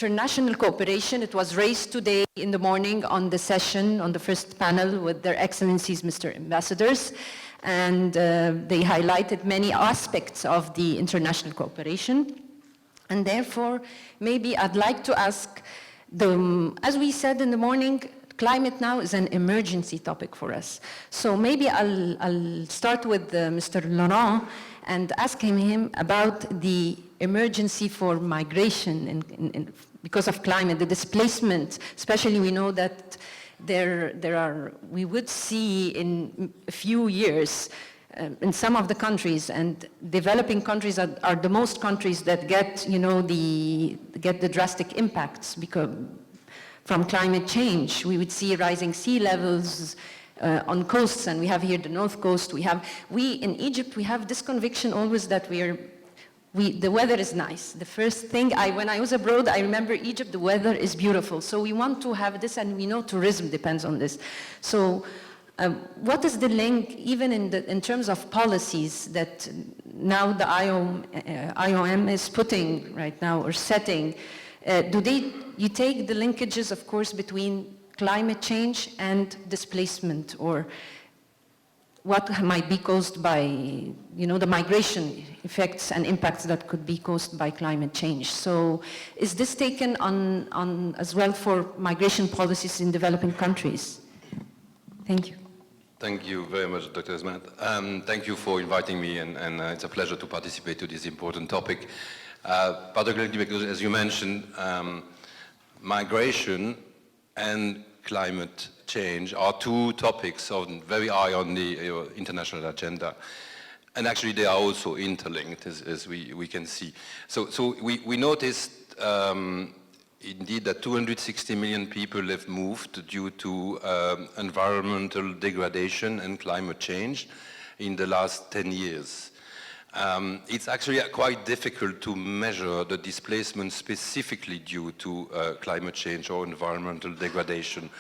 international cooperation. It was raised today in the morning on the session, on the first panel with their excellencies, Mr. Ambassadors, and they highlighted many aspects of the international cooperation. And therefore, maybe I'd like to ask, as we said in the morning, climate now is an emergency topic for us. So maybe I'll start with Mr. Laurent and asking him about the emergency for migration because of climate, the displacement. Especially we know that we would see in a few years in some of the countries, and developing countries are the most countries that get, get the drastic impacts from climate change. We would see rising sea levels on coasts, and we have here the North Coast. We in Egypt, we have this conviction always that the weather is nice. The first thing, when I was abroad, I remember Egypt, the weather is beautiful. So we want to have this, and we know tourism depends on this. So what is the link, even in terms of policies that now the IOM is putting right now, or setting? You take the linkages, of course, between climate change and displacement, or what might be caused by, the migration effects and impacts that could be caused by climate change. So is this taken on as well for migration policies in developing countries? Thank you. Thank you very much, Dr. Esmat. Thank you for inviting me, and it's a pleasure to participate to this important topic, particularly because, as you mentioned, migration and climate change are two topics very high on the international agenda. And actually they are also interlinked, as we can see. So we noticed indeed that 260 million people have moved due to environmental degradation and climate change in the last 10 years. It's actually quite difficult to measure the displacement specifically due to climate change or environmental degradation,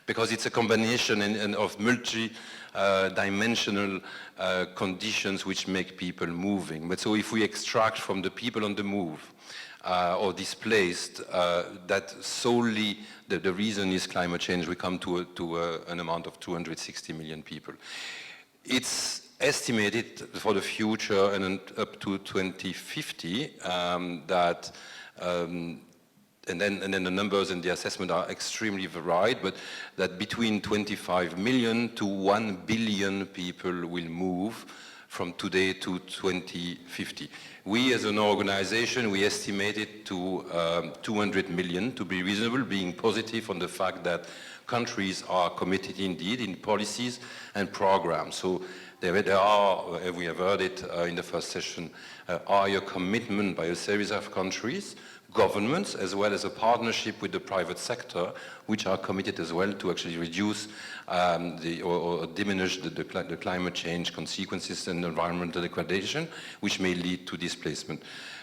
because it's a combination of multi-dimensional conditions which make people moving. But so if we extract from the people on the move or displaced, that solely the reason is climate change, we come to an amount of 260 million people. It's estimated for the future and up to 2050 that and then the numbers and the assessment are extremely varied, but that between 25 million to 1 billion people will move from today to 2050. We as an organization, we estimate it to 200 million to be reasonable, being positive on the fact that countries are committed indeed in policies and programs. So there are, we have heard it in the first session, higher commitment by a series of countries, governments, as well as a partnership with the private sector, which are committed as well to actually reduce or diminish the climate change consequences and environmental degradation, which may lead to displacement.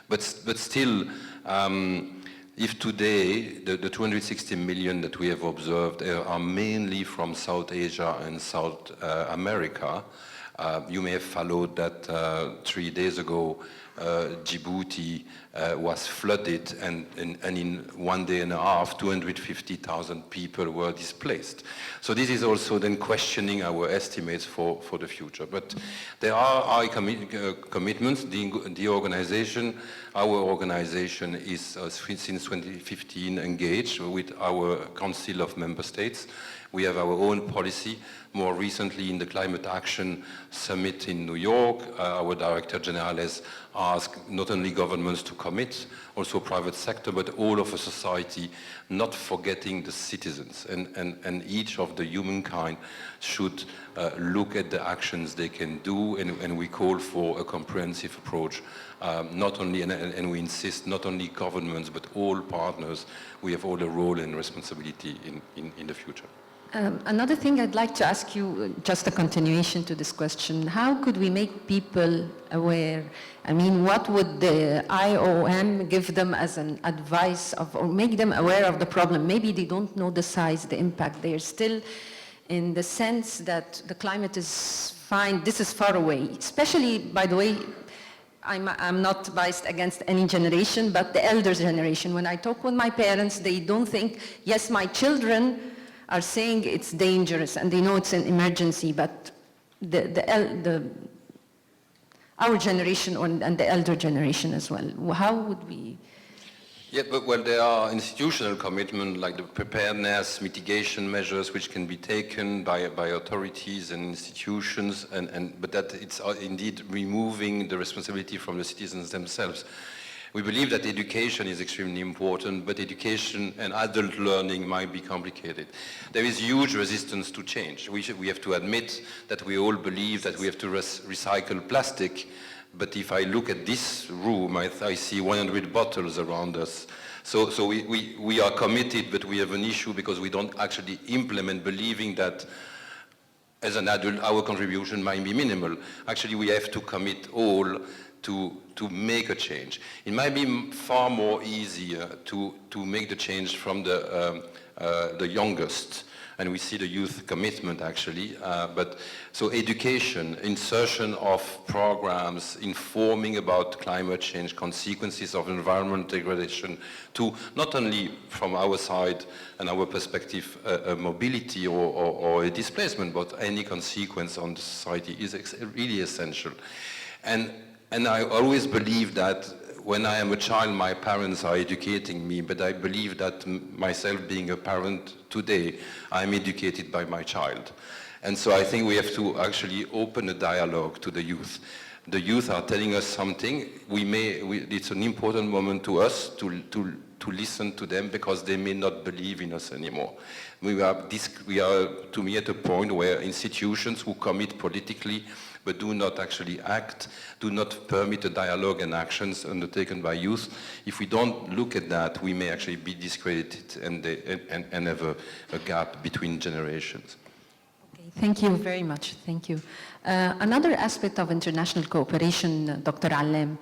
But still, if today the 260 million that we have observed are mainly from South Asia and South America, you may have followed that 3 days ago, Djibouti was flooded, and in 1 day and a half, 250,000 people were displaced. So this is also then questioning our estimates for the future. But there are high commitments. The organization, our organization is since 2015 engaged with our Council of Member States. We have our own policy. More recently, in the Climate Action Summit in New York, our Director General has asked not only governments to commit, also private sector, but all of a society, not forgetting the citizens. And each of the humankind should look at the actions they can do, and we call for a comprehensive approach. Not only, and we insist, not only governments, but all partners. We have all a role and responsibility in the future. Another thing I'd like to ask you, just a continuation to this question, how could we make people aware? I mean, what would the IOM give them as an advice or make them aware of the problem? Maybe they don't know the size, the impact. They're still in the sense that the climate is fine, this is far away. Especially, by the way, I'm not biased against any generation, but the elder generation. When I talk with my parents, they don't think, yes, my children are saying it's dangerous and they know it's an emergency, but our generation and the elder generation as well, how would we? Yeah, but well, there are institutional commitments like the preparedness, mitigation measures which can be taken by authorities and institutions, but that it's indeed removing the responsibility from the citizens themselves. We believe that education is extremely important, but education and adult learning might be complicated. There is huge resistance to change. We have to admit that we all believe that we have to recycle plastic, but if I look at this room, I see 100 bottles around us. So we are committed, but we have an issue because we don't actually implement, believing that as an adult, our contribution might be minimal. Actually, we have to commit all to make a change. It might be far more easier to make the change from the youngest, and we see the youth commitment actually, but so education, insertion of programs, informing about climate change, consequences of environmental degradation, to not only from our side and our perspective a mobility or a displacement, but any consequence on the society is really essential. And I always believe that when I am a child, my parents are educating me, but I believe that myself being a parent today, I'm educated by my child. And so I think we have to actually open a dialogue to the youth. The youth are telling us something. It's an important moment to us to listen to them because they may not believe in us anymore. We are, to me, at a point where institutions who commit politically but do not actually act, do not permit a dialogue and actions undertaken by youth. If we don't look at that, we may actually be discredited and have a gap between generations. Okay, thank you very much. Thank you. Another aspect of international cooperation, Dr. Allem,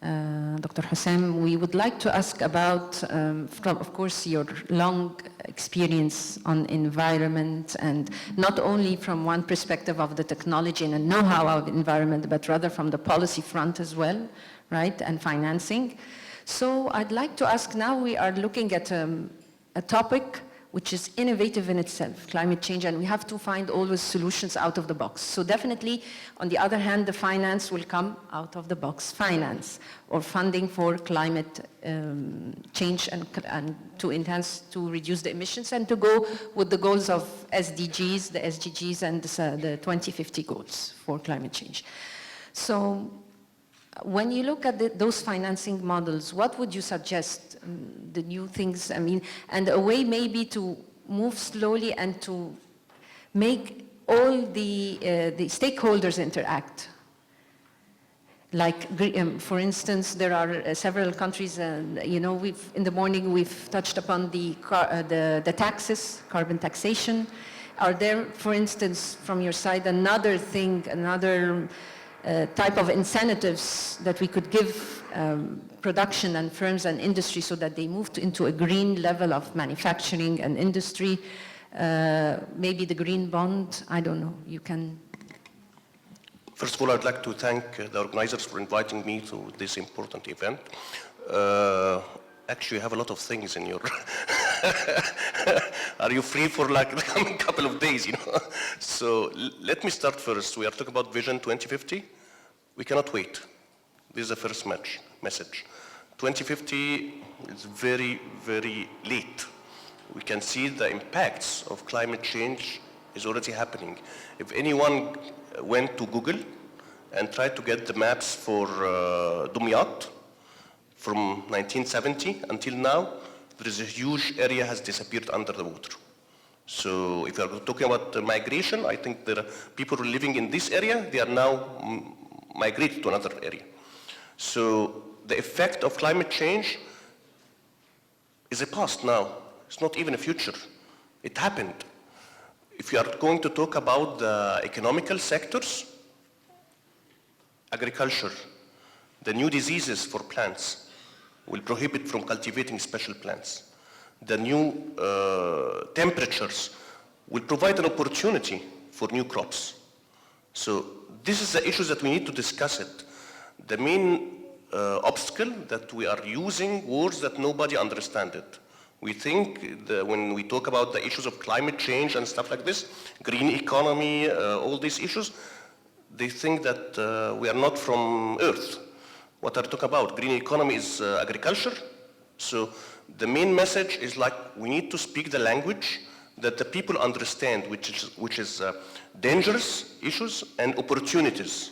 Dr. Hussam, we would like to ask about, of course, your long experience on environment, and not only from one perspective of the technology and the know-how of environment, but rather from the policy front as well, right, and financing. So I'd like to ask, now we are looking at a topic which is innovative in itself, climate change, and we have to find always solutions out of the box. So definitely, on the other hand, the finance will come out of the box, finance, or funding for climate change and to reduce the emissions and to go with the goals of SDGs, the SDGs and the 2050 goals for climate change. So when you look at those financing models, what would you suggest, the new things, I mean, and a way maybe to move slowly and to make all the stakeholders interact? Like, for instance, there are several countries, you know, in the morning we've touched upon the taxes, carbon taxation. Are there, for instance, from your side, another type of incentives that we could give production and firms and industry so that they move into a green level of manufacturing and industry? Maybe the green bond, I don't know, you can. First of all, I'd like to thank the organizers for inviting me to this important event. Actually, you have a lot of things in your... Are you free for like the coming couple of days, you know? So let me start first. We are talking about Vision 2050. We cannot wait. This is the first message. 2050 is very, very late. We can see the impacts of climate change is already happening. If anyone went to Google and tried to get the maps for Dumyat from 1970 until now, there is a huge area has disappeared under the water. So if you are talking about migration, I think there are people living in this area, they are now migrated to another area. So the effect of climate change is a past now. It's not even a future. It happened. If you are going to talk about the economical sectors, agriculture, the new diseases for plants will prohibit from cultivating special plants. The new temperatures will provide an opportunity for new crops. So this is the issues that we need to discuss it. the main obstacle that we are using words that nobody understands it. We think that when we talk about the issues of climate change and stuff like this, green economy, all these issues, they think that we are not from Earth. What are talking about? Green economy is agriculture. So the main message is like we need to speak the language that the people understand, which is dangerous issues and opportunities.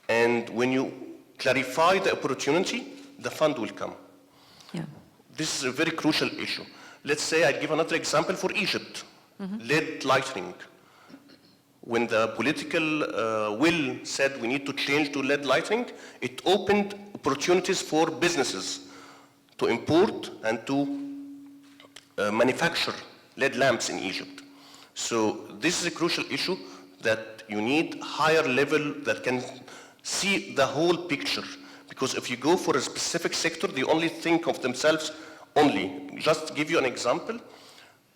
And when you clarify the opportunity, the fund will come. Yeah. This is a very crucial issue. Let's say I give another example for Egypt, lead lighting. When the political will said we need to change to lead lighting, it opened opportunities for businesses to import and to manufacture lead lamps in Egypt. So this is a crucial issue that you need higher level that can see the whole picture. Because if you go for a specific sector, they only think of themselves only. Just to give you an example,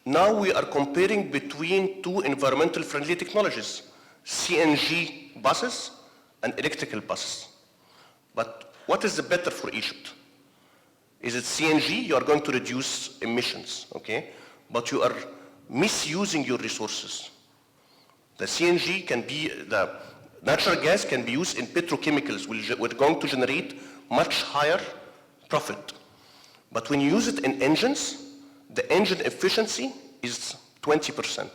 now we are comparing between two environmental friendly technologies, CNG buses and electrical buses. But what is the better for Egypt? Is it CNG? You are going to reduce emissions, okay? But you are misusing your resources. The CNG can be, the natural gas can be used in petrochemicals, we're going to generate much higher profit. But when you use it in engines, the engine efficiency is 20%.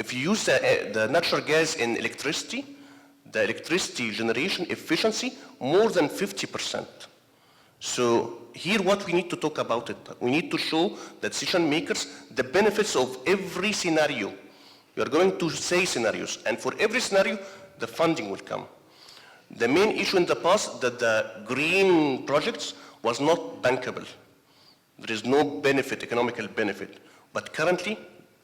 If you use the natural gas in electricity, the electricity generation efficiency more than 50%. So here what we need to talk about it, we need to show the decision makers the benefits of every scenario. We are going to say scenarios, and for every scenario, the funding will come. The main issue in the past that the green projects was not bankable. There is no benefit, economical benefit, but currently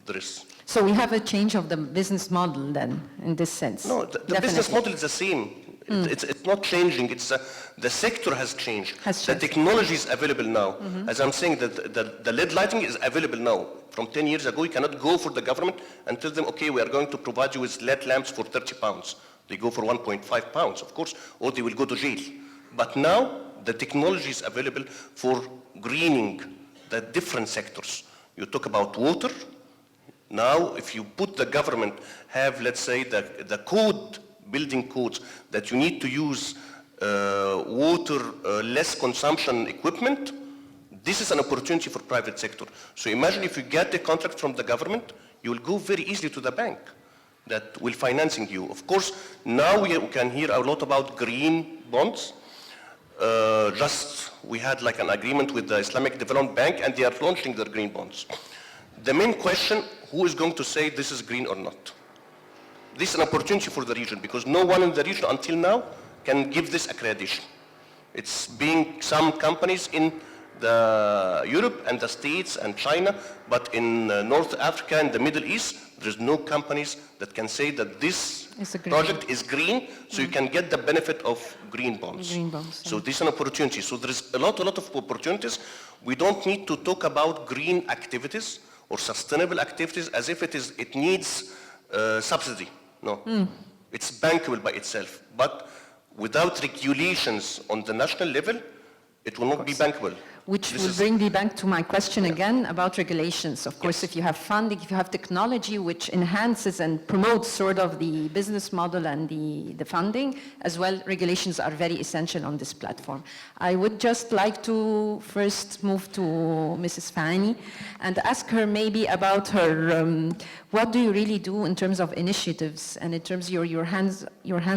there is. So we have a change of the business model then, in this sense? No, the business model is the same. It's not changing. It's the sector has changed. The technology is available now. As I'm saying, the lead lighting is available now. From 10 years ago, you cannot go for the government and tell them, okay, we are going to provide you with LED lamps for 30 pounds. They go for 1.5 pounds, of course, or they will go to jail. But now, the technology is available for greening the different sectors. You talk about water. Now, if you put the government, have, let's say, the code, building codes, that you need to use water, less consumption equipment, this is an opportunity for private sector. So imagine if you get a contract from the government, you will go very easily to the bank that will financing you. Of course, now we can hear a lot about green bonds. We had like an agreement with the Islamic Development Bank and they are launching their green bonds. The main question, who is going to say this is green or not? This is an opportunity for the region because no one in the region until now can give this accreditation. It's being some companies in Europe and the States and China, but in North Africa and the Middle East, there's no companies that can say that this project is green, so you can get the benefit of green bonds. So this is an opportunity. So there's a lot of opportunities. We don't need to talk about green activities or sustainable activities as if it needs subsidy. No, it's bankable by itself. But without regulations on the national level, it will not be bankable. Which will bring me back to my question again about regulations. Of course, if you have funding, if you have technology which enhances and promotes sort of the business model and the funding, as well, regulations are very essential on this platform. I would just like to first move to Mrs. Fani and ask her maybe about her, what do you really do in terms of initiatives and in terms of your hands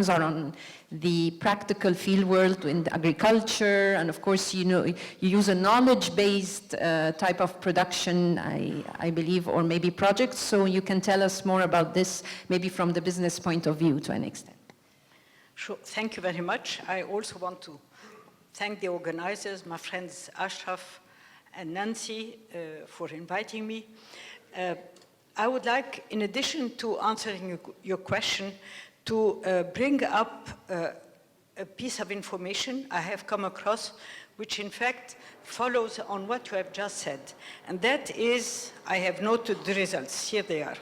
are on the practical field world in the agriculture, and of course, you use a knowledge-based type of production, I believe, or maybe projects, so you can tell us more about this, maybe from the business point of view to an extent. Sure, thank you very much. I also want to thank the organizers, my friends Ashraf and Nancy, for inviting me. I would like, in addition to answering your question, to bring up a piece of information I have come across, which in fact follows on what you have just said. And that is, I have noted the results, here they are.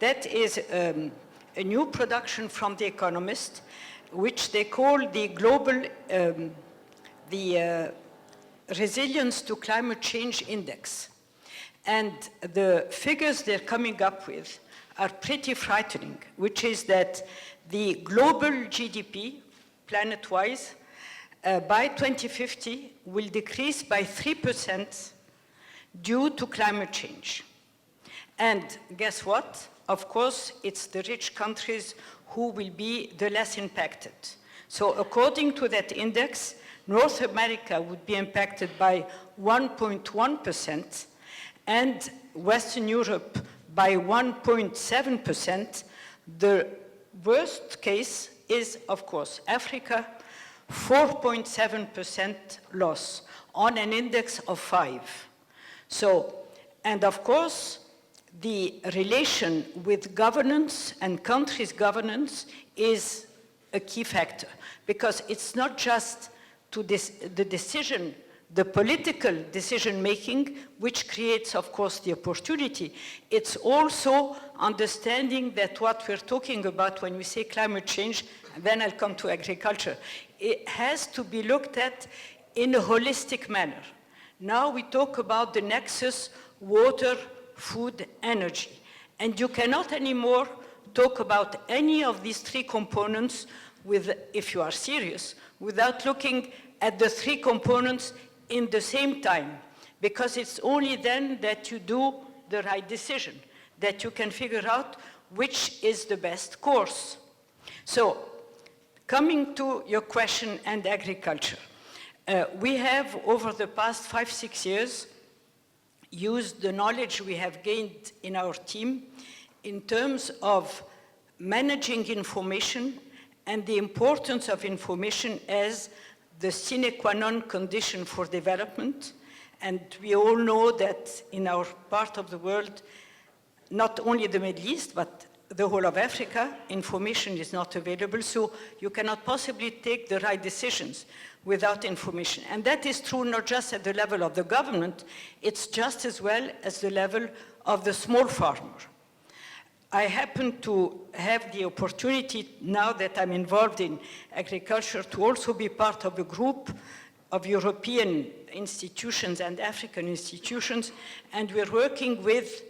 That is a new production from The Economist, which they call the global, Resilience to Climate Change Index. And the figures they're coming up with are pretty frightening, which is that the global GDP, planet-wise, by 2050 will decrease by 3% due to climate change. And guess what? Of course, it's the rich countries who will be the less impacted. So according to that index, North America would be impacted by 1.1%, and Western Europe by 1.7%. The worst case is, of course, Africa, 4.7% loss on an index of 5. So, and of course, the relation with governance and countries' governance is a key factor, because it's not just to the decision, the political decision-making, which creates, of course, the opportunity. It's also understanding that what we're talking about when we say climate change, and then I'll come to agriculture, it has to be looked at in a holistic manner. Now we talk about the nexus, water, food, energy. And you cannot anymore talk about any of these three components if you are serious, without looking at the three components in the same time, because it's only then that you do the right decision, that you can figure out which is the best course. So, coming to your question and agriculture, we have, over the past 5-6 years, used the knowledge we have gained in our team in terms of managing information and the importance of information as the sine qua non condition for development. And we all know that in our part of the world, not only the Middle East, but the whole of Africa, information is not available, so you cannot possibly take the right decisions without information. And that is true not just at the level of the government, it's just as well as the level of the small farmer. I happen to have the opportunity, now that I'm involved in agriculture, to also be part of a group of European institutions and African institutions, and we're working with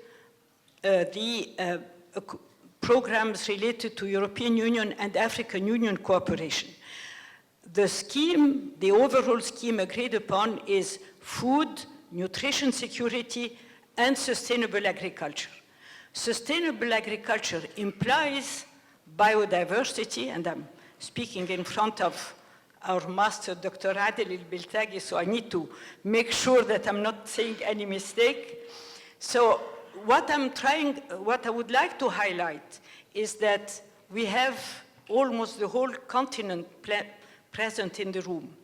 programs related to European Union and African Union cooperation. The scheme, the overall scheme agreed upon is food, nutrition security, and sustainable agriculture. Sustainable agriculture implies biodiversity, and I'm speaking in front of our master, Dr. Adel El-Biltagi, so I need to make sure that I'm not saying any mistake. So what I would like to highlight is that we have almost the whole continent present in the room.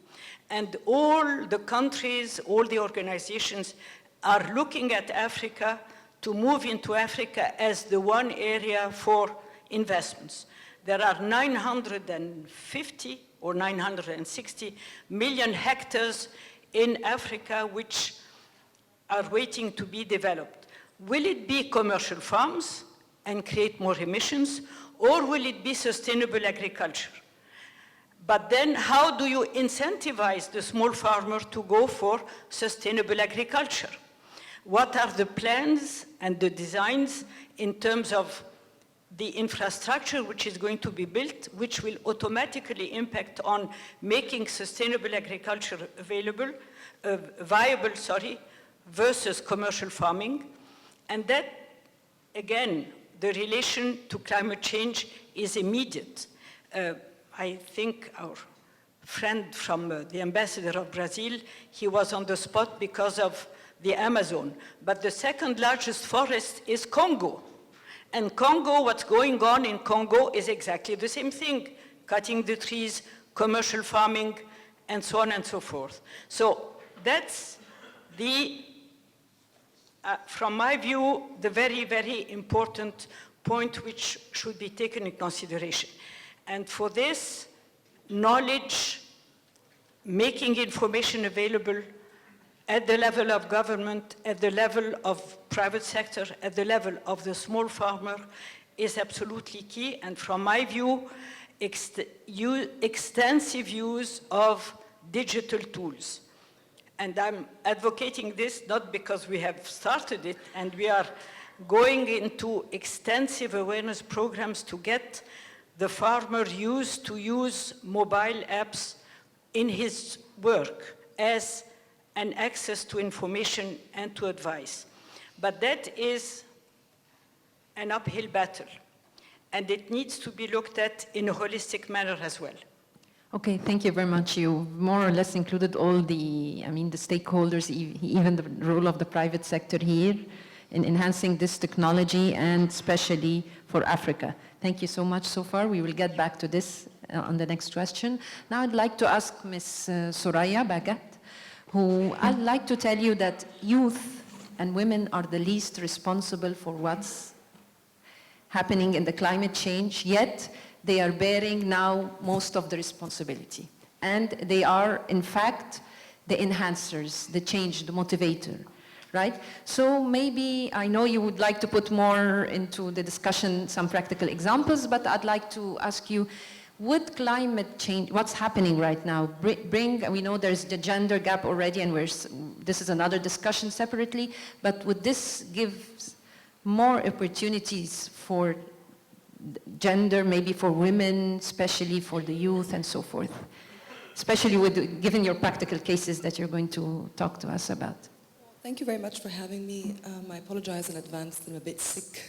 And all the countries, all the organizations are looking at Africa to move into Africa as the one area for investments. There are 950 or 960 million hectares in Africa which are waiting to be developed. Will it be commercial farms and create more emissions, or will it be sustainable agriculture? But then how do you incentivize the small farmer to go for sustainable agriculture? What are the plans and the designs in terms of the infrastructure which is going to be built, which will automatically impact on making sustainable agriculture viable, versus commercial farming? And that, again, the relation to climate change is immediate. I think our friend from the ambassador of Brazil, he was on the spot because of the Amazon. But the second largest forest is Congo. And Congo, what's going on in Congo is exactly the same thing, cutting the trees, commercial farming, and so on and so forth. So that's the, from my view, the very, very important point which should be taken in consideration. And for this, knowledge, making information available at the level of government, at the level of private sector, at the level of the small farmer is absolutely key. And from my view, extensive use of digital tools. And I'm advocating this not because we have started it, and we are going into extensive awareness programs to get the farmer used to use mobile apps in his work as an access to information and to advice. But that is an uphill battle, and it needs to be looked at in a holistic manner as well. Okay, thank you very much. You more or less included all the, the stakeholders, even the role of the private sector here in enhancing this technology, and especially for Africa. Thank you so much so far. We will get back to this on the next question. Now I'd like to ask Ms. Soraya Bagat, who I'd like to tell you that youth and women are the least responsible for what's happening in the climate change, yet they are bearing now most of the responsibility. And they are, in fact, the enhancers, the change, the motivator, right? So maybe, I know you would like to put more into the discussion, some practical examples, but I'd like to ask you, would climate change, what's happening right now, we know there's the gender gap already, and this is another discussion separately, but would this give more opportunities for gender, maybe for women, especially for the youth and so forth, especially given your practical cases that you're going to talk to us about? Thank you very much for having me. I apologize in advance that I'm a bit sick,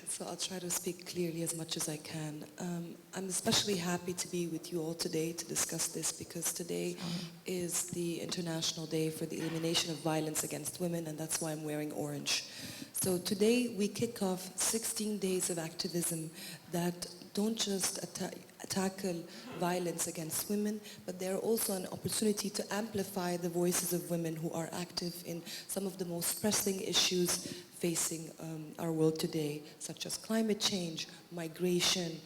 so I'll try to speak clearly as much as I can. I'm especially happy to be with you all today to discuss this, because today is the International Day for the Elimination of Violence Against Women, and that's why I'm wearing orange. So today we kick off 16 days of activism that don't just tackle violence against women, but they're also an opportunity to amplify the voices of women who are active in some of the most pressing issues facing our world today, such as climate change, migration,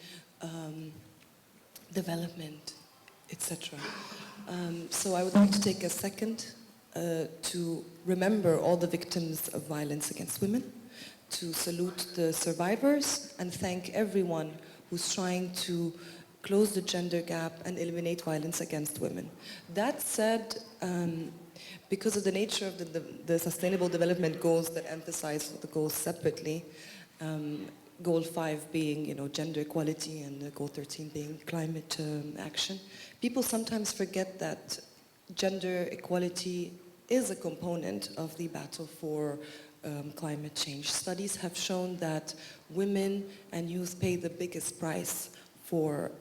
development, etc. So I would like to take a second to remember all the victims of violence against women, to salute the survivors, and thank everyone who's trying to close the gender gap and eliminate violence against women. That said, because of the nature of the Sustainable Development Goals that emphasize the goals separately, Goal 5 being, gender equality, and Goal 13 being climate action, people sometimes forget that gender equality is a component of the battle for climate change. Studies have shown that women and youth pay the biggest price for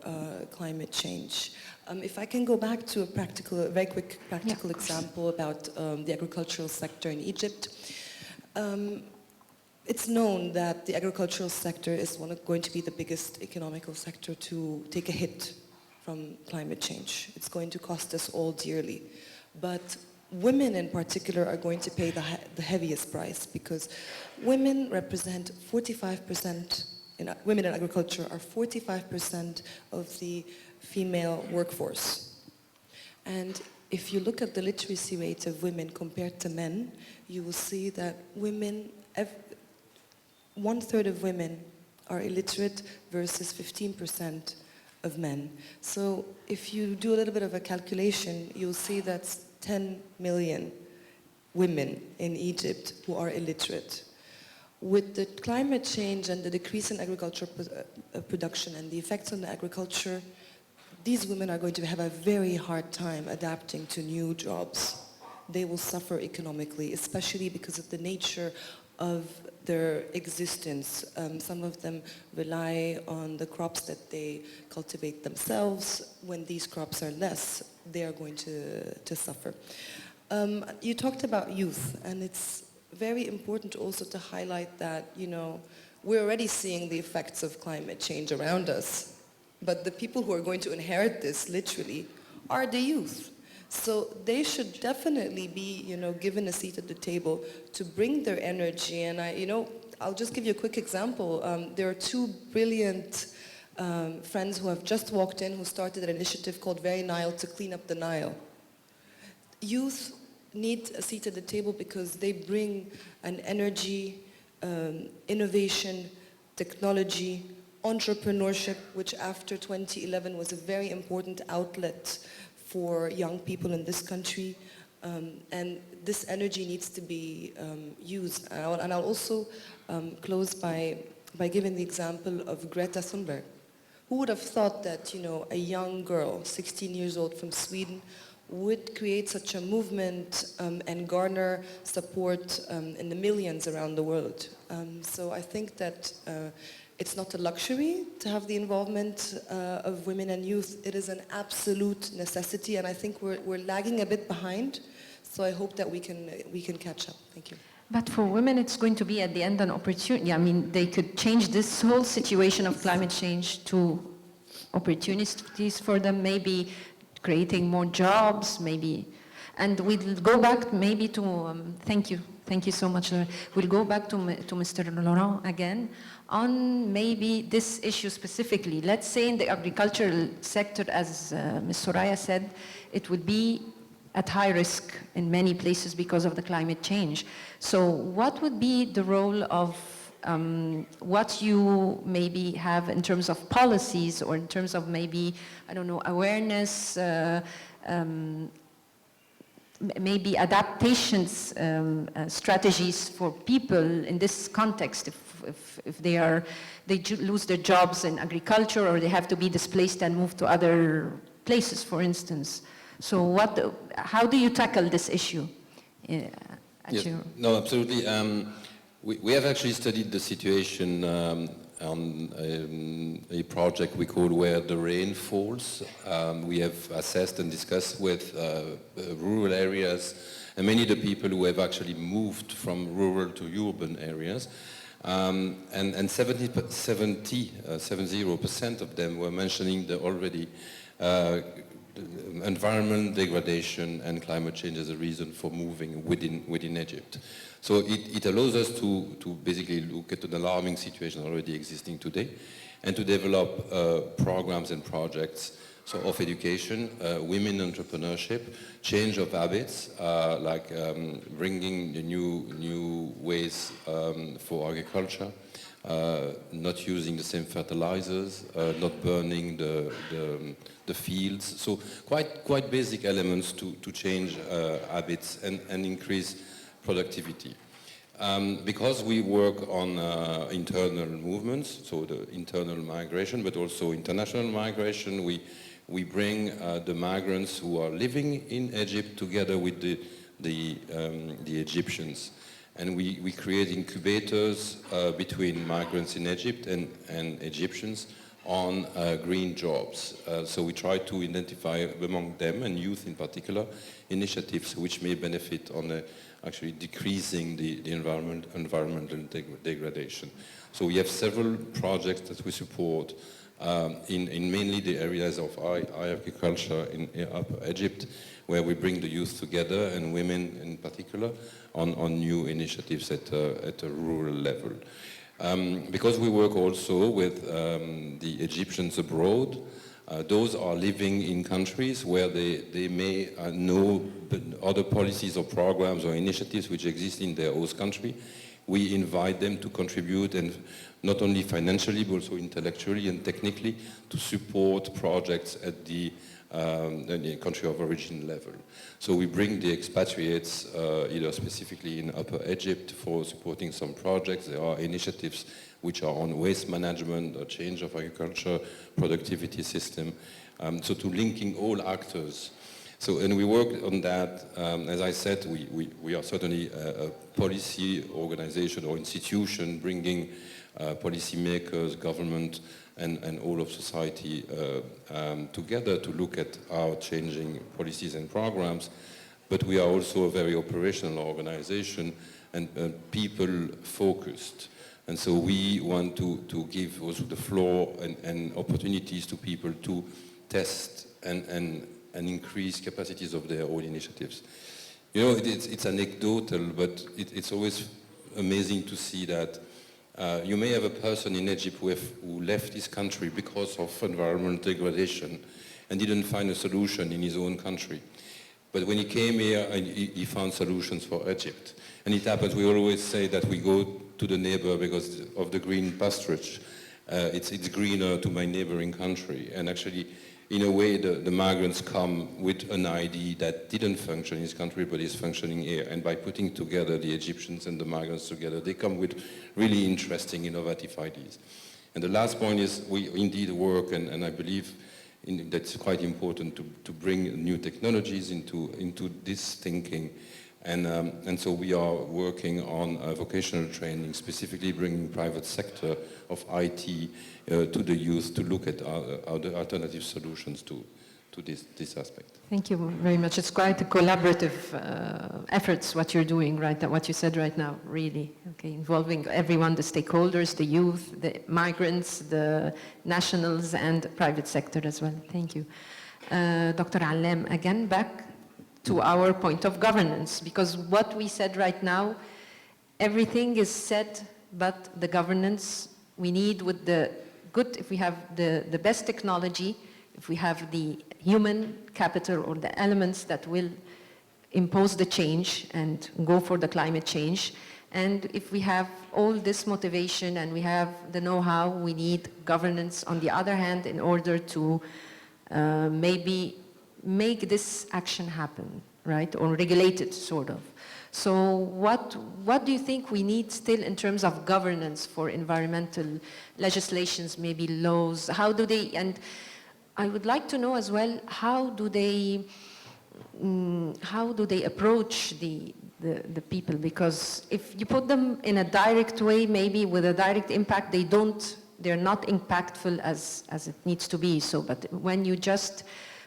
climate change. If I can go back to a very quick practical example about the agricultural sector in Egypt. It's known that the agricultural sector is going to be the biggest economical sector to take a hit from climate change. It's going to cost us all dearly. But women in particular are going to pay the heaviest price, because women represent 45%, women in agriculture are 45% of the female workforce. And if you look at the literacy rate of women compared to men, you will see that women, 1/3 of women are illiterate versus 15% of men. So if you do a little bit of a calculation, you'll see that's 10 million women in Egypt who are illiterate. With the climate change and the decrease in agricultural production and the effects on the agriculture, these women are going to have a very hard time adapting to new jobs. They will suffer economically, especially because of the nature of their existence. Some of them rely on the crops that they cultivate themselves. When these crops are less, they are going to suffer. You talked about youth, and it's very important also to highlight that, we're already seeing the effects of climate change around us, but the people who are going to inherit this, literally, are the youth. So they should definitely be, given a seat at the table to bring their energy. And I'll just give you a quick example. There are two brilliant friends who have just walked in who started an initiative called Very Nile to clean up the Nile. Youth need a seat at the table because they bring an energy, innovation, technology, entrepreneurship, which after 2011 was a very important outlet for young people in this country. And this energy needs to be used. And I'll also close by giving the example of Greta Thunberg. Who would have thought that, a young girl, 16 years old from Sweden, would create such a movement and garner support in the millions around the world. So I think that it's not a luxury to have the involvement of women and youth. It is an absolute necessity, and I think we're lagging a bit behind. So I hope that we can catch up. Thank you. But for women, it's going to be at the end an opportunity. I mean, they could change this whole situation of climate change to opportunities for them, maybe creating more jobs, maybe. And we'll go back maybe to, thank you so much, Laura. We'll go back to Mr. Laurent again on maybe this issue specifically. Let's say in the agricultural sector, as Ms. Soraya said, it would be at high risk in many places because of the climate change. So what would be the role of what you maybe have in terms of policies or in terms of maybe, I don't know, awareness, maybe adaptations strategies for people in this context if they lose their jobs in agriculture or they have to be displaced and move to other places, for instance. So how do you tackle this issue? Yes. No, absolutely. We have actually studied the situation on a project we call Where the Rain Falls. We have assessed and discussed with rural areas and many of the people who have actually moved from rural to urban areas. And 70% of them were mentioning the already environmental degradation and climate change as a reason for moving within Egypt. So it allows us to basically look at an alarming situation already existing today and to develop programs and projects of education, women entrepreneurship, change of habits, like bringing the new ways for agriculture, not using the same fertilizers, not burning the fields. So quite basic elements to change habits and increase productivity. Because we work on internal movements, so the internal migration, but also international migration, we bring the migrants who are living in Egypt together with the Egyptians. And we create incubators between migrants in Egypt and Egyptians on green jobs. So we try to identify among them, and youth in particular, initiatives which may benefit on actually decreasing the environmental degradation. So we have several projects that we support in mainly the areas of agriculture in Upper Egypt, where we bring the youth together and women in particular on new initiatives at a rural level. Because we work also with the Egyptians abroad, those are living in countries where they may know other policies or programs or initiatives which exist in their host country. We invite them to contribute, and not only financially but also intellectually and technically, to support projects at the country of origin level. So we bring the expatriates either specifically in Upper Egypt for supporting some projects. There are initiatives which are on waste management or change of agriculture, productivity system. So to linking all actors. So, and we work on that. As I said, we are certainly a policy organization or institution bringing policymakers, government, and all of society together to look at how changing policies and programs. But we are also a very operational organization and people-focused. And so we want to give also the floor and opportunities to people to test and increase capacities of their own initiatives. You know, it's anecdotal, but it's always amazing to see that you may have a person in Egypt who left his country because of environmental degradation and didn't find a solution in his own country. But when he came here, he found solutions for Egypt. And it happens, we always say that we go to the neighbor because of the green pasturage. it's greener to my neighboring country. And actually, in a way, the migrants come with an ID that didn't function in his country, but is functioning here. And by putting together the Egyptians and the migrants together, they come with really interesting, innovative ideas. And the last point is we indeed work, and I believe that's quite important to bring new technologies into this thinking. And so we are working on vocational training, specifically bringing private sector of IT to the youth to look at other alternative solutions to this aspect. Thank you very much. It's quite a collaborative efforts, what you're doing right now, what you said right now, really. Okay, involving everyone, the stakeholders, the youth, the migrants, the nationals, and private sector as well. Thank you. Dr. Allem, again, back to our point of governance, because what we said right now, everything is said, but the governance we need with the good, if we have the best technology, if we have the human capital or the elements that will impose the change and go for the climate change, and if we have all this motivation and we have the know-how, we need governance on the other hand in order to maybe make this action happen, right? Or regulate it, sort of. So what do you think we need still in terms of governance for environmental legislations, maybe laws? How do they, and I would like to know as well, how do they approach the people? Because if you put them in a direct way, maybe with a direct impact, they're not impactful as it needs to be. So, but when you just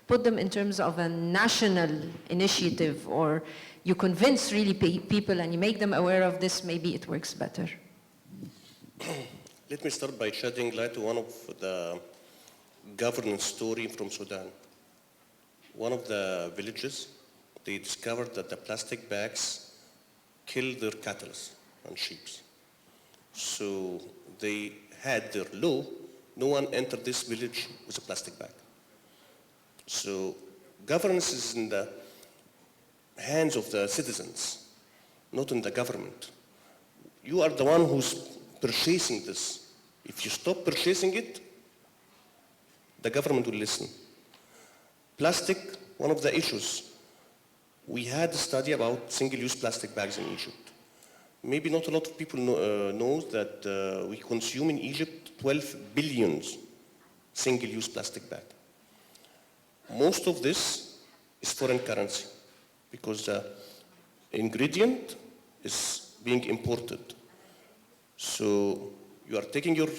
put them in terms of a national initiative, or you convince really people and you make them aware of this, maybe it works better. Let me start by shedding light to one of the governance story from Sudan. One of the villages, they discovered that the plastic bags kill their cattle and sheep. So they had their law, no one entered this village with a plastic bag. So governance is in the hands of the citizens, not in the government. You are the one who's purchasing this. If you stop purchasing it, the government will listen. Plastic, one of the issues. We had a study about single-use plastic bags in Egypt. Maybe not a lot of people know that we consume in Egypt 12 billion single-use plastic bags. Most of this is foreign currency because the ingredient is being imported. So you are taking your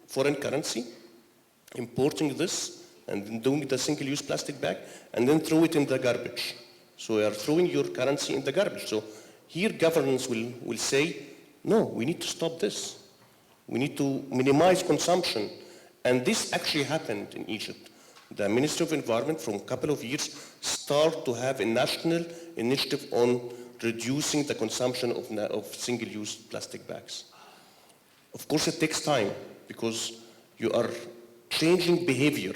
foreign currency, importing this, and then doing the single-use plastic bag, and then throw it in the garbage. So you are throwing your currency in the garbage. So here governance will say, no, we need to stop this. We need to minimize consumption. And this actually happened in Egypt. The Ministry of Environment, from a couple of years, start to have a national initiative on reducing the consumption of single-use plastic bags. Of course, it takes time because you are changing behavior.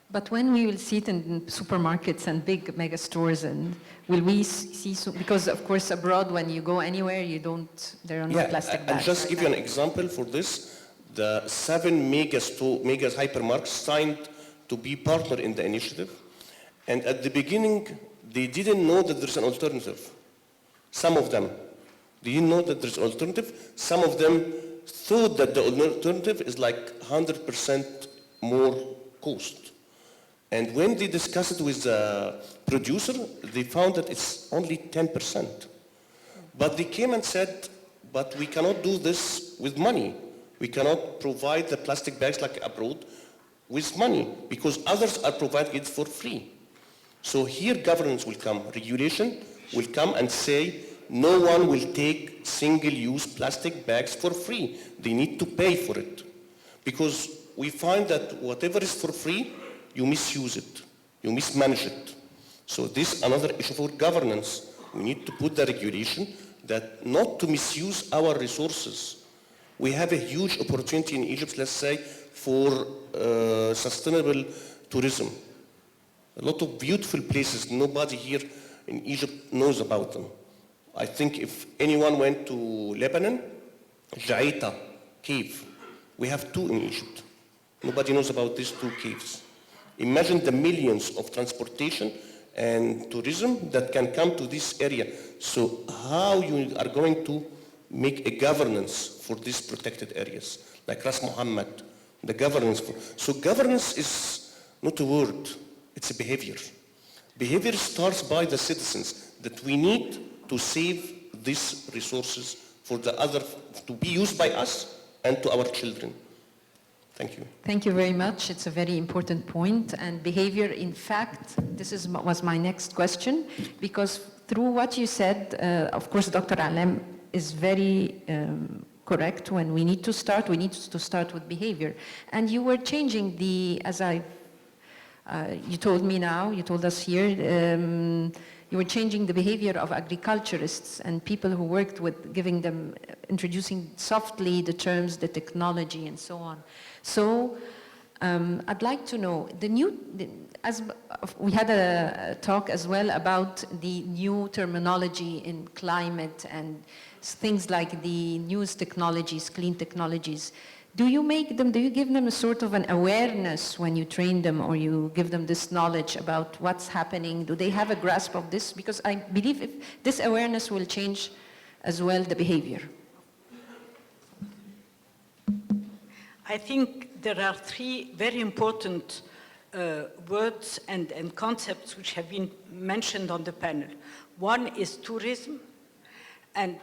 But when we will see it in supermarkets and big mega stores, and will we see, because of course abroad when you go anywhere, there are no plastic bags. I'll just give you an example for this. The 7 mega hypermarkets signed to be partner in the initiative. And at the beginning, they didn't know that there's an alternative. Some of them. They didn't know that there's an alternative. Some of them thought that the alternative is like 100% more cost. And when they discussed it with the producer, they found that it's only 10%. But they came and said, but we cannot do this with money. We cannot provide the plastic bags like abroad with money because others are providing it for free. So here governance will come, regulation will come and say no one will take single-use plastic bags for free. They need to pay for it. Because we find that whatever is for free, you misuse it, you mismanage it. So this is another issue for governance. We need to put the regulation that not to misuse our resources. We have a huge opportunity in Egypt, let's say, for sustainable tourism. A lot of beautiful places, nobody here in Egypt knows about them. I think if anyone went to Lebanon, Jaita cave, We have 2 in Egypt. Nobody knows about these 2 caves. Imagine the millions of transportation and tourism that can come to this area. So how you are going to make a governance for these protected areas, like Ras Muhammad, the governance. So governance is not a word, it's a behavior. Behavior starts by the citizens, that we need to save these resources for the other, to be used by us and to our children. Thank you. Thank you very much. It's a very important point. And behavior, in fact, was my next question, because through what you said, of course, Dr. Alem is very correct. When we need to start with behavior. And you were changing you told me now, you told us here, you were changing the behavior of agriculturists and people who worked with introducing softly the terms, the technology, and so on. So I'd like to know, we had a talk as well about the new terminology in climate and things like the newest technologies, clean technologies. Do you give them a sort of an awareness when you train them, or you give them this knowledge about what's happening? Do they have a grasp of this? Because I believe if this awareness will change as well the behavior. I think there are 3 very important words and concepts which have been mentioned on the panel. One is tourism, and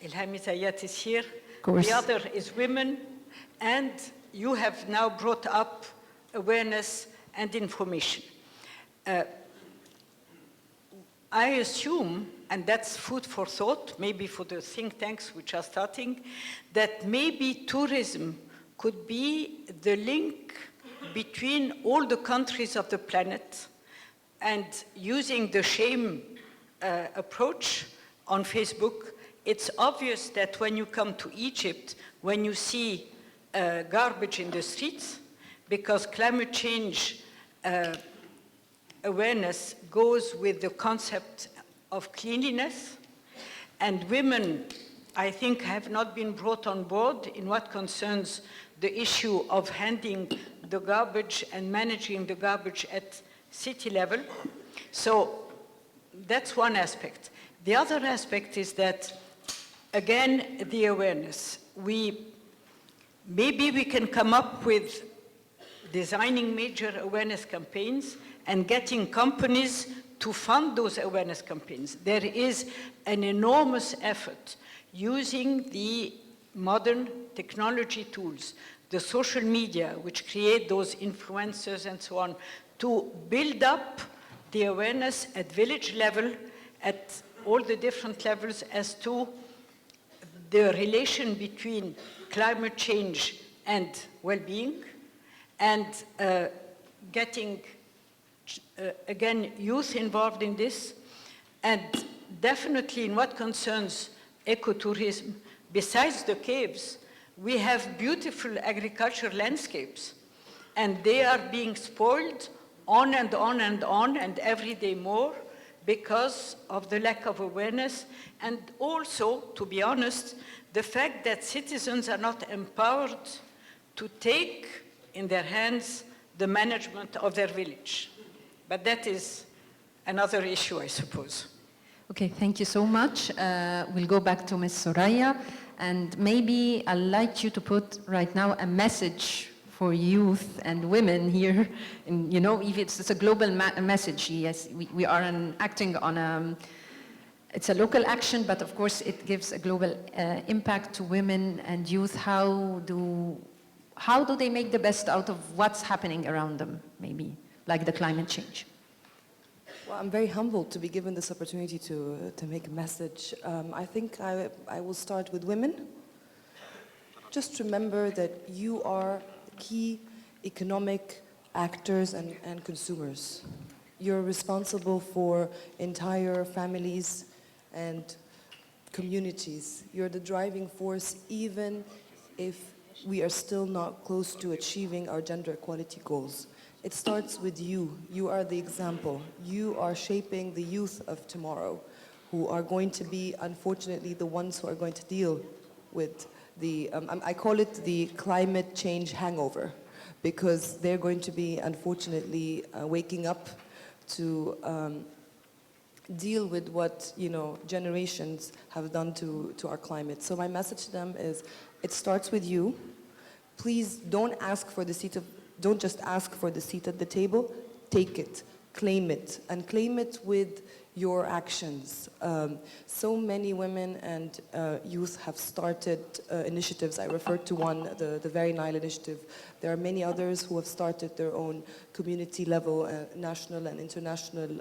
Ilham Zayat is here. Of course. The other is women, and you have now brought up awareness and information. I assume, and that's food for thought, maybe for the think tanks which are starting, that maybe tourism could be the link between all the countries of the planet, and using the shame approach on Facebook, it's obvious that when you come to Egypt, when you see garbage in the streets, because climate change awareness goes with the concept of cleanliness, and women, I think, have not been brought on board in what concerns the issue of handing the garbage and managing the garbage at city level. So that's one aspect. The other aspect is that, again, the awareness. Maybe we can come up with designing major awareness campaigns and getting companies to fund those awareness campaigns. There is an enormous effort using the modern technology tools, the social media, which create those influencers and so on, to build up the awareness at village level, at all the different levels, as to the relation between climate change and well-being, and getting, again, youth involved in this, and definitely in what concerns ecotourism, besides the caves, we have beautiful agricultural landscapes, and they are being spoiled on and on and on, and every day more, because of the lack of awareness, and also, to be honest, the fact that citizens are not empowered to take in their hands the management of their village. But that is another issue, I suppose. Okay, thank you so much. We'll go back to Ms. Soraya, and maybe I'd like you to put right now a message for youth and women here. And, you know, if it's a global message. Yes, we are acting on it's a local action, but of course it gives a global impact to women and youth. How do they make the best out of what's happening around them, maybe, like the climate change? Well, I'm very humbled to be given this opportunity to make a message. I think I will start with women. Just remember that you are key economic actors and consumers. You're responsible for entire families and communities. You're the driving force, even if we are still not close to achieving our gender equality goals. It starts with you. You are the example. You are shaping the youth of tomorrow, who are going to be, unfortunately, the ones who are going to deal with I call it the climate change hangover, because they're going to be, unfortunately, waking up to deal with what, generations have done to our climate. So my message to them is, it starts with you. Please don't just ask for the seat at the table. Take it, claim it, and claim it with your actions. So many women and youth have started initiatives. I referred to one, the Very Nile Initiative. There are many others who have started their own community level, national and international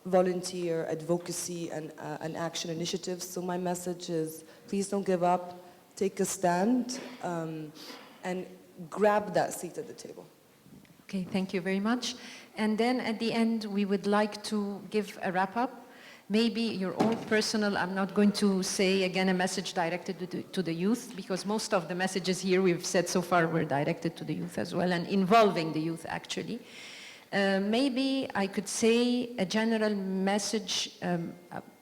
volunteer advocacy and action initiatives. So my message is, please don't give up, take a stand, and grab that seat at the table. Okay, thank you very much. And then at the end, we would like to give a wrap-up. Maybe your own personal, I'm not going to say again a message directed to the youth, because most of the messages here we've said so far were directed to the youth as well, and involving the youth actually. Maybe I could say a general message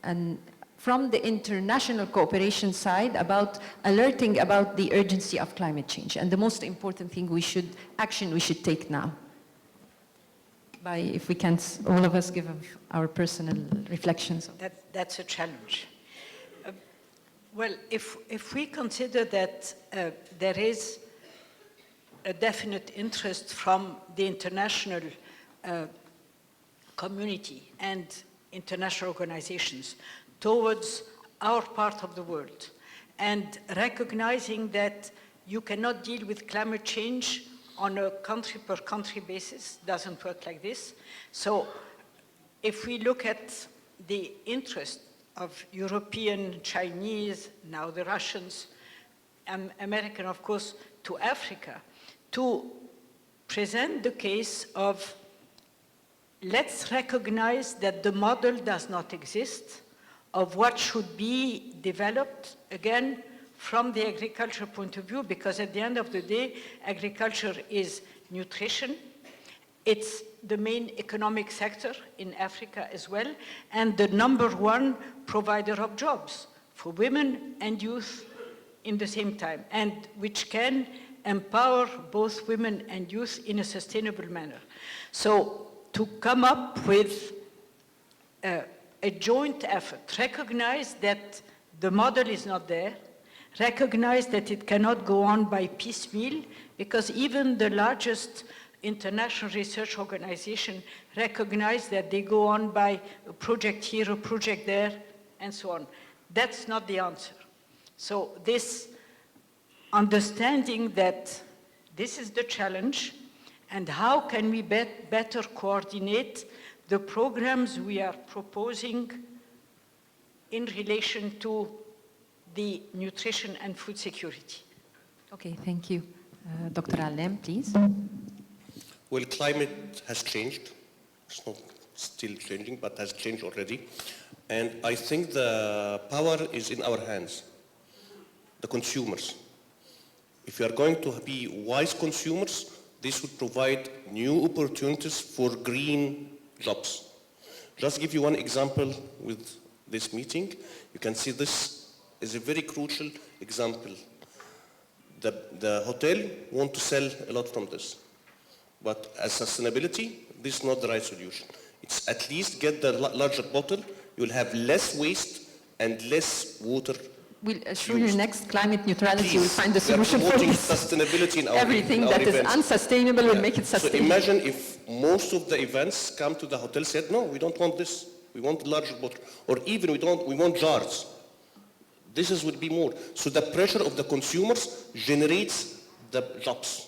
and from the international cooperation side about alerting about the urgency of climate change and the most important thing we should take now. If we can, all of us give our personal reflections. That's a challenge. Well, if we consider that there is a definite interest from the international community and international organizations towards our part of the world, and recognizing that you cannot deal with climate change on a country-per-country basis, doesn't work like this. So if we look at the interest of European, Chinese, now the Russians, American, of course, to Africa, to present the case of let's recognize that the model does not exist, of what should be developed, again, from the agriculture point of view, because at the end of the day, agriculture is nutrition. It's the main economic sector in Africa as well, and the #1 provider of jobs for women and youth in the same time, and which can empower both women and youth in a sustainable manner. So to come up with a joint effort, recognize that the model is not there, recognize that it cannot go on by piecemeal, because even the largest international research organization recognize that they go on by a project here, a project there, and so on. That's not the answer. So this understanding that this is the challenge, and how can we better coordinate the programs we are proposing in relation to the nutrition and food security. Okay, thank you. Dr. Allem, please. Well, climate has changed. It's not still changing, but has changed already. And I think the power is in our hands, the consumers. If we are going to be wise consumers, this would provide new opportunities for green jobs. Just give you one example with this meeting. You can see this is a very crucial example. The hotel want to sell a lot from this. But as sustainability, this is not the right solution. It's at least get the larger bottle, you'll have less waste and less water. We'll assure you next climate neutrality, you will find the We are solution for promoting this. sustainability in our Everything that is events. unsustainable will make it sustainable. So imagine if most of the events come to the hotel said, no, we don't want this. We want larger bottle. Or even we want jars. This would be more. So the pressure of the consumers generates the jobs.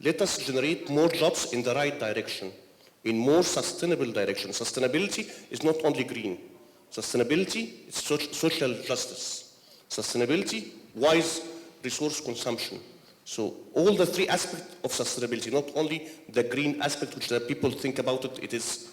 Let us generate more jobs in the right direction, in more sustainable direction. Sustainability is not only green. Sustainability is social justice. Sustainability, wise resource consumption. So all the three aspects of sustainability, not only the green aspect which the people think about it, it is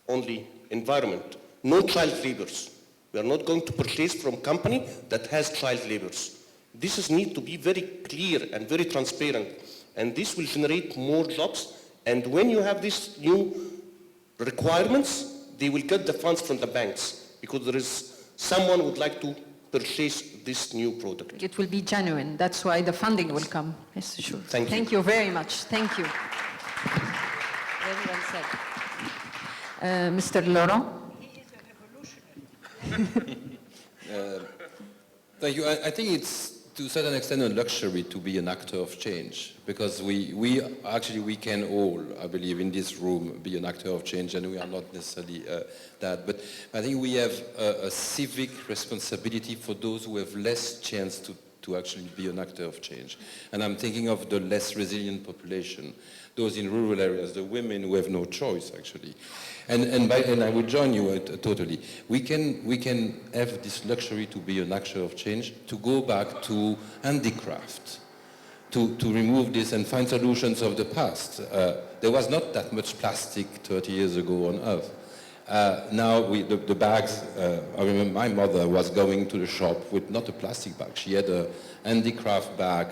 only environment. No child labors. We are not going to purchase from company that has child labors. This need to be very clear and very transparent. And this will generate more jobs. And when you have these new requirements, they will get the funds from the banks, because there is someone would like to purchase this new product. It will be genuine. That's why the funding will come. Yes, sure. Thank you. Thank you very much. Thank you. Very well said. Mr. Laurent? Thank you. I think it's to a certain extent a luxury to be an actor of change, because we can all, I believe, in this room be an actor of change, and we are not necessarily that. But I think we have a civic responsibility for those who have less chance to actually be an actor of change. And I'm thinking of the less resilient population, those in rural areas, the women who have no choice, actually. And I would join you totally. We can have this luxury to be an actor of change, to go back to handicraft, to remove this and find solutions of the past. There was not that much plastic 30 years ago on Earth. Now the bags, I remember my mother was going to the shop with not a plastic bag, she had a handicraft bag.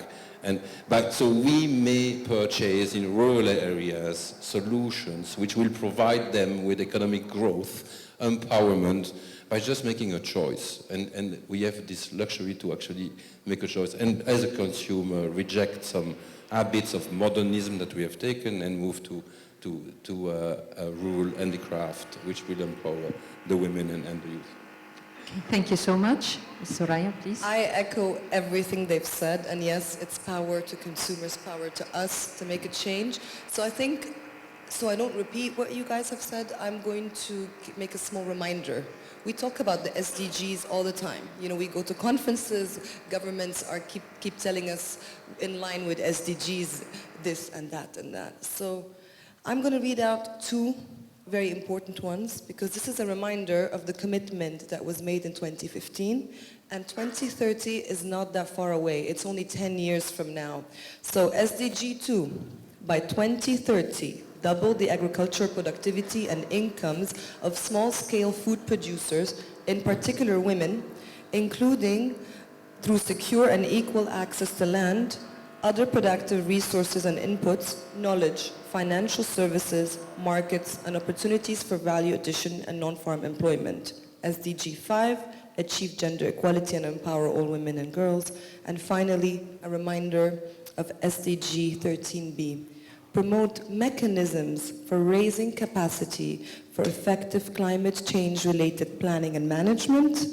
So we may purchase in rural areas solutions which will provide them with economic growth, empowerment, by just making a choice. And we have this luxury to actually make a choice. And as a consumer, reject some habits of modernism that we have taken and move to rural handicraft, which will empower the women and the youth. Thank you so much. Ms. Soraya, please. I echo everything they've said, and yes, it's power to consumers, power to us to make a change. So I think, so I don't repeat what you guys have said, I'm going to make a small reminder. We talk about the SDGs all the time. You know, we go to conferences, governments keep telling us in line with SDGs, this and that and that. So I'm going to read out two very important ones, because this is a reminder of the commitment that was made in 2015, and 2030 is not that far away. It's only 10 years from now. So SDG 2, by 2030, double the agricultural productivity and incomes of small-scale food producers, in particular women, including through secure and equal access to land, other productive resources and inputs, knowledge, financial services, markets, and opportunities for value addition and non-farm employment. SDG 5, achieve gender equality and empower all women and girls. And finally, a reminder of SDG 13B, promote mechanisms for raising capacity for effective climate change-related planning and management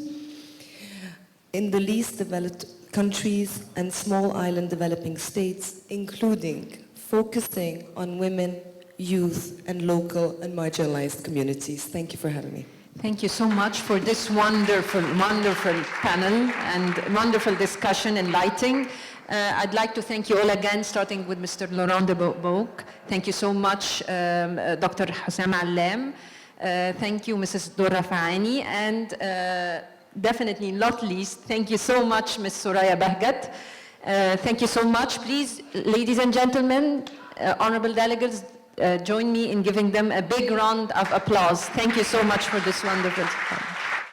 in the least developed countries and small island developing states, including focusing on women, youth, and local and marginalized communities. Thank you for having me. Thank you so much for this wonderful, wonderful panel and wonderful discussion and lighting. I'd like to thank you all again, starting with Mr. Laurent de Bouc. Thank you so much, Dr. Hussam Allam. Thank you, Mrs. Dora Faani. And definitely not least, thank you so much, Ms. Soraya Bahgat. Thank you so much. Please, ladies and gentlemen, honorable delegates, join me in giving them a big round of applause. Thank you so much for this wonderful time.